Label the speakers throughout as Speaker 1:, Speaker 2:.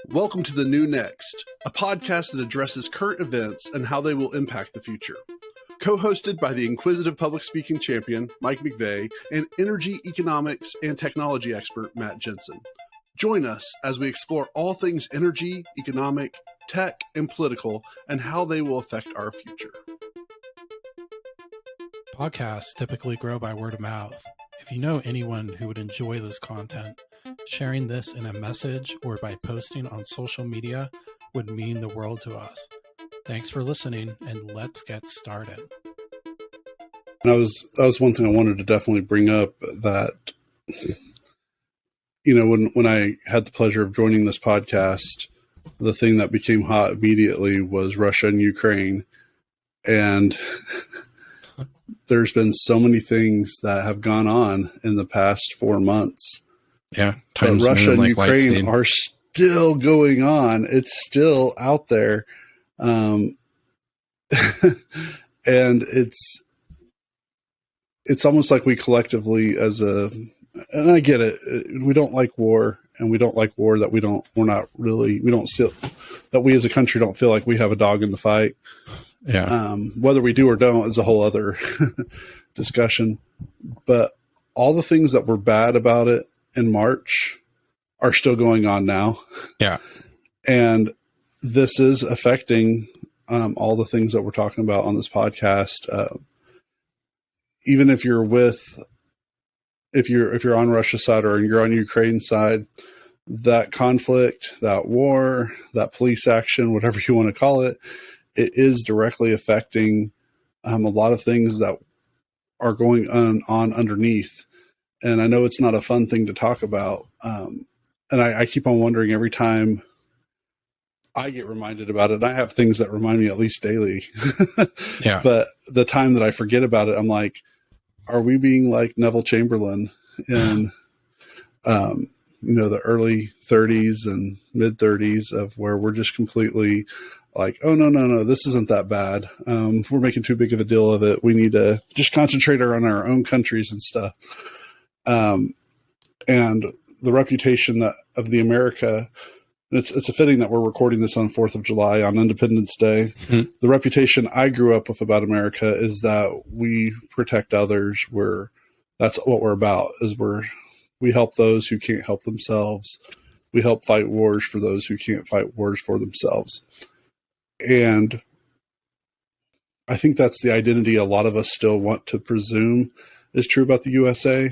Speaker 1: Welcome to The New Next, a podcast that addresses current events and how they will impact the future. Co-hosted by the inquisitive public speaking champion, Mike McVeigh, and energy, economics, and technology expert, Matt Jensen. Join us as we explore all things energy, economic, tech, and political, and how they will affect our future.
Speaker 2: Podcasts typically grow by word of mouth. If you know anyone who would enjoy this content, sharing this in a message or by posting on social media would mean the world to us. Thanks for listening, and let's get started.
Speaker 1: And that was one thing I wanted to definitely bring up, that, you know, when I had the pleasure of joining this podcast, the thing that became hot immediately was Russia and Ukraine. And there's been so many things that have gone on in the past 4 months.
Speaker 2: Yeah.
Speaker 1: But Russia and Ukraine are still going on. It's still out there. And it's almost like we collectively and I get it, we don't like war, and we don't like war that we don't that we as a country don't feel like we have a dog in the fight. Yeah. Whether we do or don't is a whole other discussion. But all the things that were bad about it in March are still going on now.
Speaker 2: Yeah. And
Speaker 1: this is affecting all the things that we're talking about on this podcast. Even if you're on Russia's side or you're on Ukraine's side, that conflict, that war, that police action, whatever you want to call it, it is directly affecting a lot of things that are going on underneath. And I know it's not a fun thing to talk about. And I keep on wondering every time I get reminded about it. And I have things that remind me at least daily.
Speaker 2: Yeah.
Speaker 1: But the time that I forget about it, I'm like, are we being like Neville Chamberlain in, the early 30s and mid 30s, of where we're just completely like, oh, no, this isn't that bad. We're making too big of a deal of it. We need to just concentrate on our own countries and stuff. And the reputation of the America, it's a fitting that we're recording this on 4th of July on Independence Day. Mm-hmm. The reputation I grew up with about America is that we protect others. That's what we're about, is we help those who can't help themselves. We help fight wars for those who can't fight wars for themselves. And I think that's the identity a lot of us still want to presume is true about the USA.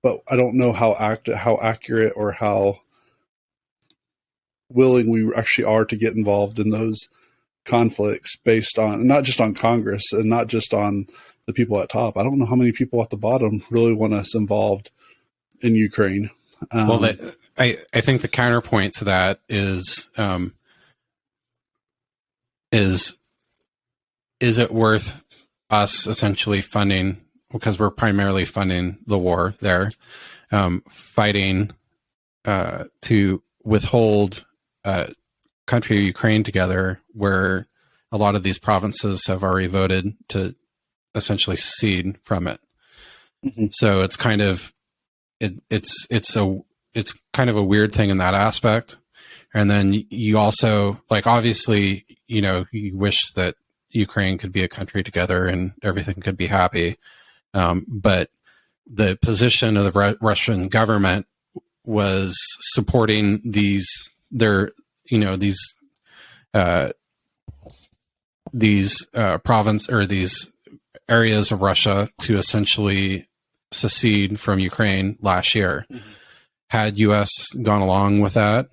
Speaker 1: But I don't know how accurate or how willing we actually are to get involved in those conflicts based on not just on Congress and not just on the people at top. I don't know how many people at the bottom really want us involved in Ukraine.
Speaker 2: I think the counterpoint to that is it worth us essentially funding, because we're primarily funding the war there, fighting to withhold country of Ukraine together, where a lot of these provinces have already voted to essentially secede from it. Mm-hmm. So it's kind of it's kind of a weird thing in that aspect. And then you also, like, obviously, you wish that Ukraine could be a country together and everything could be happy. But the position of the Russian government was supporting these province or these areas of Russia to essentially secede from Ukraine last year. Mm-hmm. Had U.S. gone along with that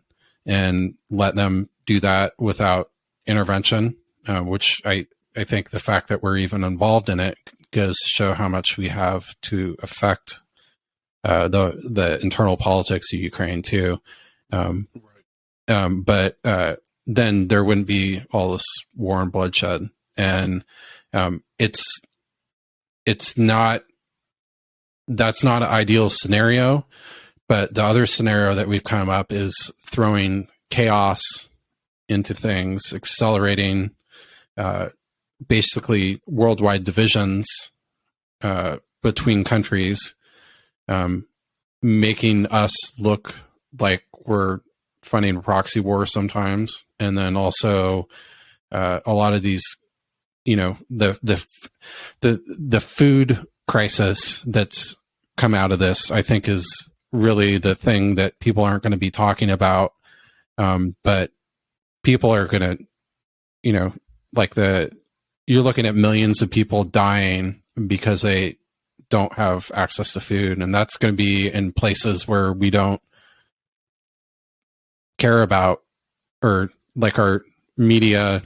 Speaker 2: and let them do that without intervention, which I think the fact that we're even involved in it goes to show how much we have to affect the internal politics of Ukraine too. But then there wouldn't be all this war and bloodshed. And that's not an ideal scenario. But the other scenario that we've come up is throwing chaos into things, accelerating basically worldwide divisions between countries, making us look like we're funding a proxy war sometimes, and then also a lot of these, the food crisis that's come out of this, I think, is really the thing that people aren't going to be talking about, but people are going to, you're looking at millions of people dying because they don't have access to food, and that's going to be in places where we don't care about, or like our media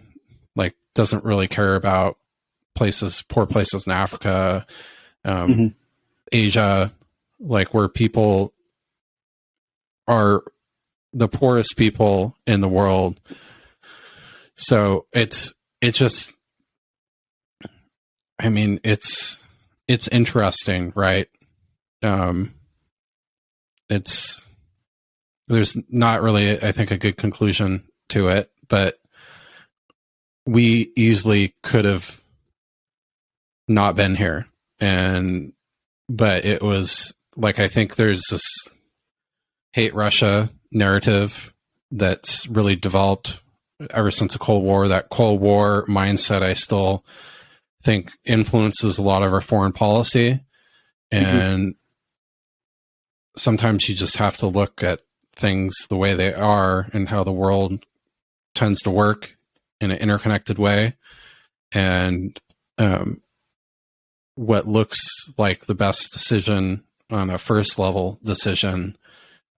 Speaker 2: doesn't really care about poor places in Africa, Asia, where people are the poorest people in the world. So it's interesting, right? There's not really, I think, a good conclusion to it, but we easily could have not been here. But it was I think there's this hate Russia narrative that's really developed ever since the Cold War. That Cold War mindset, I still think, influences a lot of our foreign policy. And sometimes you just have to look at things the way they are and how the world tends to work in an interconnected way. And what looks like the best decision on a first level decision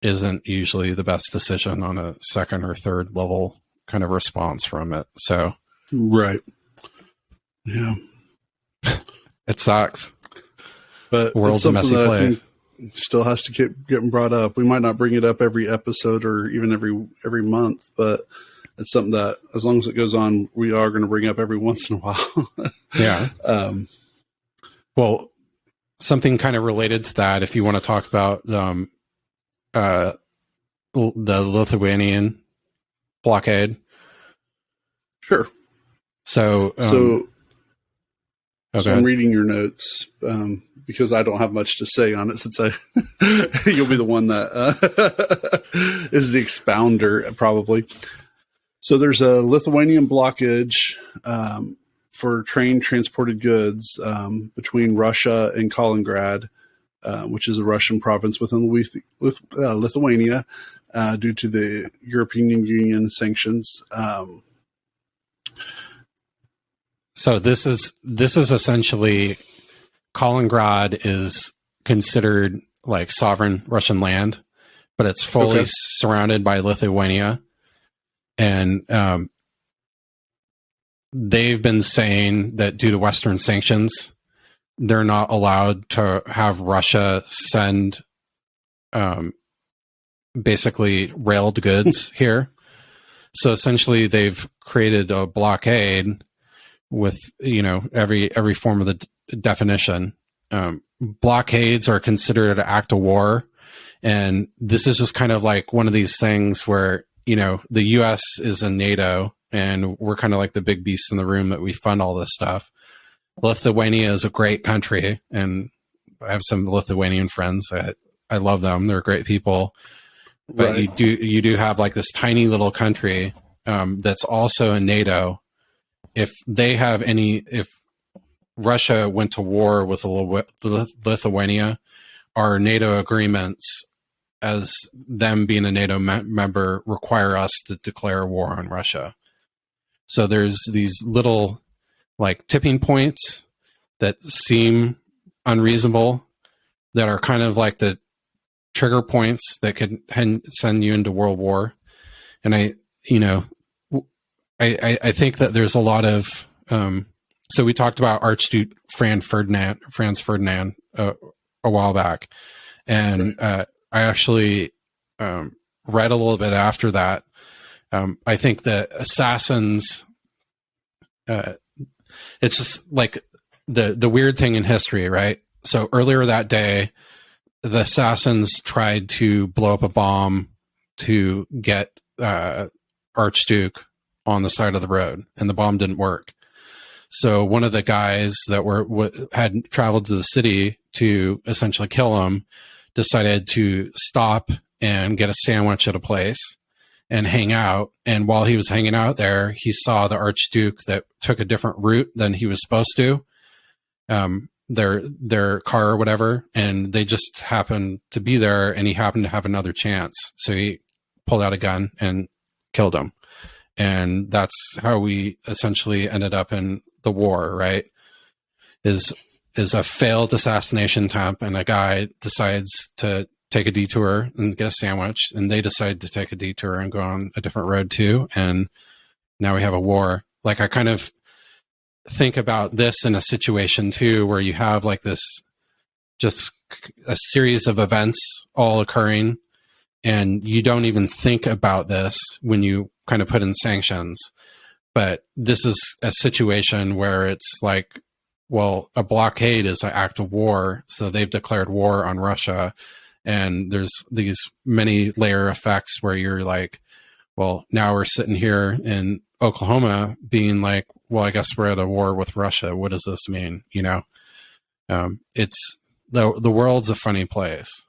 Speaker 2: isn't usually the best decision on a second or third level kind of response from it. So,
Speaker 1: right. Yeah.
Speaker 2: It sucks.
Speaker 1: But
Speaker 2: the world's a messy place.
Speaker 1: Still has to keep getting brought up. We might not bring it up every episode or even every month, but it's something that, as long as it goes on, we are going to bring up every once in a while.
Speaker 2: Yeah. Well, something kind of related to that, if you want to talk about the Lithuanian blockade.
Speaker 1: Sure.
Speaker 2: So
Speaker 1: I'm reading your notes because I don't have much to say on it, since you'll be the one that is the expounder, probably. So there's a Lithuanian blockage for train transported goods between Russia and Kalingrad, which is a Russian province within Lithuania, due to the European Union sanctions.
Speaker 2: So this is essentially, Kalingrad is considered sovereign Russian land, but it's fully surrounded by Lithuania. And they've been saying that due to Western sanctions, they're not allowed to have Russia send basically railed goods here. So essentially they've created a blockade with, every form of the definition. Blockades are considered an act of war. And this is just kind of one of these things where, the U.S. is in NATO, and we're kind of like the big beasts in the room that we fund all this stuff. Lithuania is a great country, and I have some Lithuanian friends. I love them. They're great people. But right. you do have this tiny little country that's also in NATO. If Russia went to war with Lithuania, our NATO agreements, as them being a NATO member, require us to declare war on Russia. So there's these little tipping points that seem unreasonable, that are kind of the trigger points that could send you into world war. And I think that there's a lot of so we talked about Archduke Franz Ferdinand a while back, and I actually read a little bit after that. I think that assassins, it's just the weird thing in history, right? So earlier that day, the assassins tried to blow up a bomb to get Archduke on the side of the road, and the bomb didn't work. So one of the guys that had traveled to the city to essentially kill him decided to stop and get a sandwich at a place and hang out. And while he was hanging out there, he saw the Archduke that took a different route than he was supposed to, their car or whatever. And they just happened to be there, and he happened to have another chance. So he pulled out a gun and killed him. And that's how we essentially ended up in the war, right? Is a failed assassination attempt, and a guy decides to take a detour and get a sandwich, and they decide to take a detour and go on a different road too. And now we have a war. Like, I kind of think about this in a situation too, where you have like this, just a series of events all occurring, and you don't even think about this when you kind of put in sanctions. But this is a situation where it's like, well, a blockade is an act of war. So they've declared war on Russia. And there's these many layer effects where you're like, well, now we're sitting here in Oklahoma being like, well, I guess we're at a war with Russia. What does this mean? You know, it's the world's a funny place,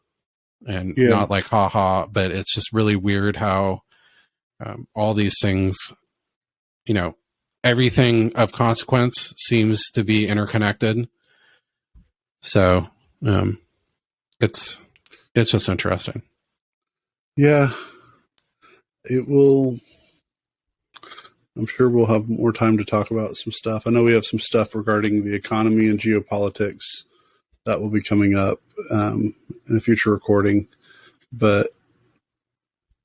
Speaker 2: and not like, haha, but it's just really weird how all these things, you know, everything of consequence seems to be interconnected. So it's just interesting.
Speaker 1: Yeah, it will. I'm sure we'll have more time to talk about some stuff. I know we have some stuff regarding the economy and geopolitics that will be coming up in a future recording. But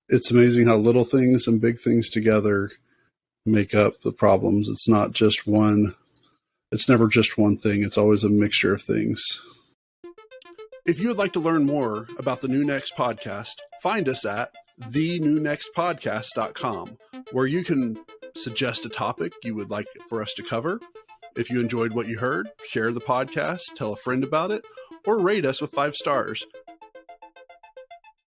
Speaker 1: it's amazing how little things and big things together make up the problems. It's not just one. It's never just one thing. It's always a mixture of things. If you would like to learn more about the New Next podcast, find us at thenewnextpodcast.com, where you can suggest a topic you would like for us to cover. If you enjoyed what you heard, share the podcast, tell a friend about it, or rate us with 5 stars.